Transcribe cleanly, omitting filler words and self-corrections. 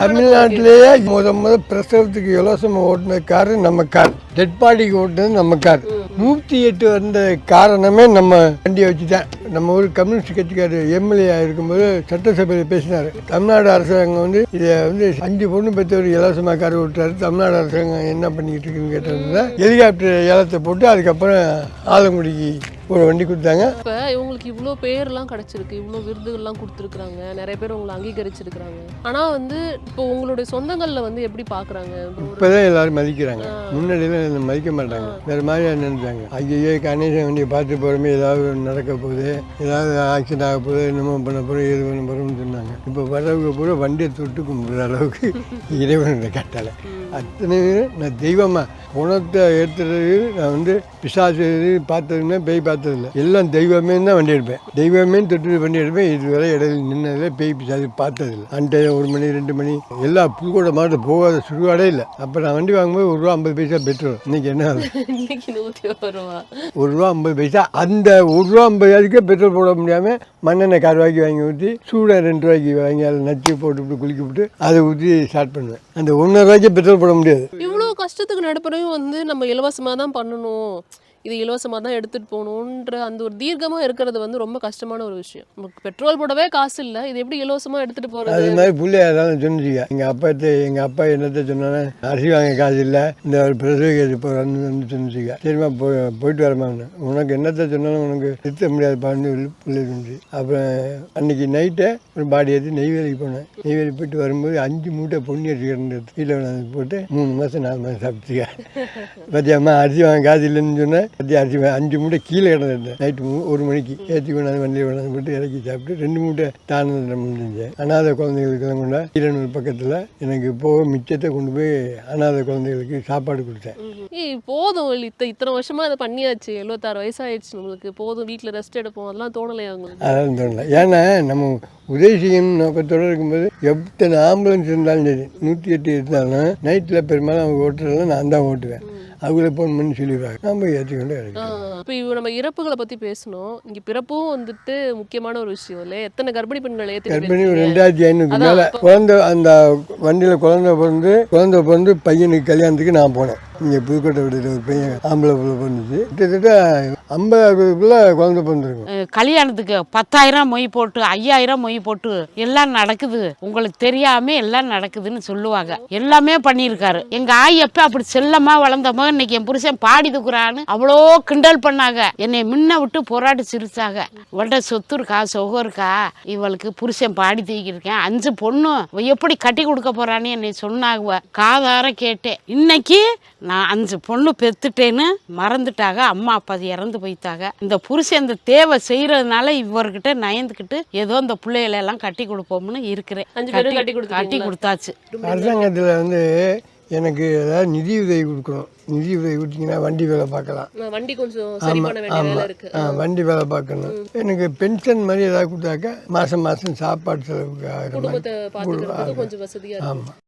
தமிழ்நாட்டிலேயே முத பிரசவத்துக்கு இலவசமாக ஓட்டின காரு நம்ம கார், டெட் பாடிக்கு ஓட்டினது நம்ம கார். 108 வந்த காரணமே நம்ம வண்டியை வச்சு தான். நம்ம ஊர் கம்யூனிஸ்ட் கட்சிக்கார் எம்எல்ஏ இருக்கும்போது சட்டசபையில் பேசினார். தமிழ்நாடு அரசாங்கம் இதை 5 பொண்ணு பெற்றவர் இலவசமாக கார் ஓட்டுறாரு. தமிழ்நாடு அரசாங்கம் என்ன பண்ணிக்கிட்டு இருக்குன்னு கேட்டது. ஹெலிகாப்டர் ஏலத்தை போட்டு அதுக்கப்புறம் ஆலங்குடிக்கு ஒரு வண்டி கொடுத்தாங்க. இப்போ இவங்களுக்கு இவ்வளோ பேர்லாம் கிடச்சிருக்கு, இவ்வளோ விருதுகள்லாம் கொடுத்துருக்குறாங்க, நிறைய பேர் உங்களை அங்கீகரிச்சிருக்கிறாங்க. ஆனால் இப்போ உங்களுடைய சொந்தங்களில் எப்படி பார்க்குறாங்க? இப்போதான் எல்லாரும் மதிக்கிறாங்க. முன்னாடியெல்லாம் மதிக்க மாட்டாங்க. வேறு மாதிரியா நினைச்சாங்க. ஐயோ கணேசன் வண்டியை பார்த்து போகிறோமே, ஏதாவது நடக்க போகுது, ஏதாவது ஆக்சிடென்ட் ஆக போகுது, என்னமோ பண்ண போகிறோம், ஏது பண்ண போகிறோம்னு சொன்னாங்க. இப்போ வரவங்க பூரா வண்டியை தொட்டு கும்பிட்ற அளவுக்கு இறைவனை கட்டலை. அத்தனை நான் தெய்வமாக குணத்தை ஏற்றுறது. நான் பிசாசு பார்த்ததுமே பேய் பார்த்ததில்லை. எல்லாம் தெய்வமே தான் வண்டி எடுப்பேன். தெய்வமே தொட்டு வண்டி எடுப்பேன். இதுவரை இடையில நின்னதில் பேய் பிசாசு பார்த்ததில்லை. அன்றைய 1 மணி 2 மணி எல்லா புதுக்கோட்டை மாவட்டம் போகாத சுடுகாடே இல்லை. அப்போ நான் வண்டி வாங்கும்போது ₹1.50 பெட்ரோல். இன்னைக்கு என்ன ஆகுது? ₹1.50. அந்த ₹1.50 பெட்ரோல் போட முடியாமல் மண்ணெண்ணெய் ₹1 வாங்கி ஊற்றி சூடை ₹2 வாங்கி அதில் நச்சு போட்டு குளிக்க விட்டு அதை ஊற்றி ஸ்டார்ட் பண்ணுவேன். அந்த ₹1.50 பெட்ரோல் போட முடியாது. இவ்வளோ கஷ்டத்துக்கு நடுப்புறையும் நம்ம இலவசமாக தான் பண்ணணும், இது இலவசமாக தான் எடுத்துகிட்டு போகணுன்ற அந்த ஒரு தீர்க்கமாக இருக்கிறது ரொம்ப கஷ்டமான ஒரு விஷயம். நமக்கு பெட்ரோல் போடவே காசு இல்லை, இது எப்படி இலவசமாக எடுத்துகிட்டு போகிறது? அது மாதிரி பிள்ளை ஏதாவது சொன்னிச்சிங்க. எங்கள் அப்பா என்னத்தை சொன்னானே, அரிசி வாங்க காசு இல்லை, இந்த ஒரு பிரசவ கேஸ் போகிறான்னு சொன்னிச்சிங்க. சரிம்மா போயிட்டு வரமான்னு. உனக்கு என்னத்தை சொன்னாலும் உனக்கு நிறுத்த முடியாதுப்பான்னு பிள்ளை சொன்னிச்சு. அப்புறம் அன்றைக்கி நைட்டை ஒரு பாடி ஏற்றி நெய்வேலிக்கு போனேன். நெய்வேலி போயிட்டு வரும்போது 5 மூட்டை பொண்ணி அரிசி கிடந்தது. வீட்டில் போட்டு 3 மாதம் 4 மாதம் சாப்பிட்டுக்க. பத்தியம்மா அரிசி வாங்க காசு இல்லைன்னு சொன்னேன். அரிசி 5 மூட்டை கீழே கிடந்தேன். நைட்டு 1 மணிக்கு ஏற்றி கொண்டாந்து வண்டியில் கொண்டாந்து போட்டு இறக்கி சாப்பிட்டு 2 மூட்டை தானந்தரம் செஞ்சேன். அனாதை குழந்தைகளுக்கெல்லாம் கொண்டா ஈரனூர் பக்கத்தில் எனக்கு போக மிச்சத்தை கொண்டு போய் அனாதை குழந்தைகளுக்கு சாப்பாடு கொடுத்தேன். போதும், இத்தனை வருஷமா அதை பண்ணியாச்சு, 76 வயசாயிடுச்சு, நம்மளுக்கு போதும், வீட்டில் ரெஸ்ட் எடுப்போம், அதெல்லாம் தோணலையா உங்களுக்கு? அதெல்லாம் தோணலை. ஏன்னா நம்ம உதவி செய்யும் நோக்கத்தோடு இருக்கும்போது எத்தனை ஆம்புலன்ஸ் இருந்தாலும் சரி, 108 இருந்தாலும் நைட்டில் பெரும்பாலும் அவங்க ஓட்டுறதுலாம் நான் தான் ஓட்டுவேன். அவங்கள ஃபோன் பண்ணி சொல்லிடுவாங்க, நம்ம ஏற்றிக்கொண்டு இறக்கி. இப்போ நம்ம இறப்புகளை பற்றி பேசணும். இங்கே பிறப்பும் முக்கியமான ஒரு விஷயம் இல்லை? எத்தனை கர்ப்பிணி பெண்கள் கர்ப்பிணி 2500 மேலே குழந்தை அந்த வண்டியில் குழந்தை பிறந்து பையனுக்கு கல்யாணத்துக்கு நான் போனேன். இங்கே புதுக்கோட்டை வீட்டில் ஒரு பையன் ஆம்பளை பிள்ளை பிறந்துச்சு. கிட்டத்தட்ட 50 குழந்தை பிறந்திருக்கும். கல்யாணத்துக்கு 10,000 மொய் போட்டு 5,000 மொய் போட்டு எல்லாம் நடக்குது, உங்களுக்கு தெரியாம எல்லாம் நடக்குதுன்னு சொல்லுவாங்க. எல்லாமே பண்ணியிருக்காரு. எங்க ஆயப்ப அப்படி செல்லமா வளர்ந்தவங்க இன்னைக்கு என் புருஷன் பாடி துக்குறான்னு அவ்வளோ கிண்டல் பண்ணாங்க. என்னை முன்ன விட்டு போராடி சிரிச்சாங்க. இவள்கிட்ட சொத்து இருக்கா, சொகம் இருக்கா, இவளுக்கு புருஷன் பாடி தூக்கியிருக்கேன், 5 பொண்ணு எப்படி கட்டி கொடுக்க போறான்னு என்னை சொன்னாங்க. காதார கேட்டேன். இன்னைக்கு நான் 5 பொண்ணு பெத்துட்டேன்னு மறந்துட்டாங்க. அம்மா அப்பா இறந்து போயிட்டாங்க. இந்த புருஷன் இந்த தேவை செய்யறதுனால இவர்கிட்ட நயந்துக்கிட்டு ஏதோ இந்த பிள்ளைகளை எல்லாம் கட்டி கொடுப்போம்னு இருக்கிறேன். கட்டி கொடுத்தாச்சு. அரசாங்கத்தில் எனக்கு ஏதாவது நிதி உதவி கொடுக்கணும். நிதி உதவி கொடுத்தீங்கன்னா வண்டி வேலை பார்க்கலாம். வண்டி கொஞ்சம் சரி பண்ண வேண்டிய வேலை இருக்கு. வண்டி வேலை பார்க்கணும். எனக்கு பென்ஷன் மாதிரி ஏதாவது கொடுத்தாக்க மாதம் சாப்பாடு செலவுக்கு கொஞ்சம் வசதியாக. ஆமாம்.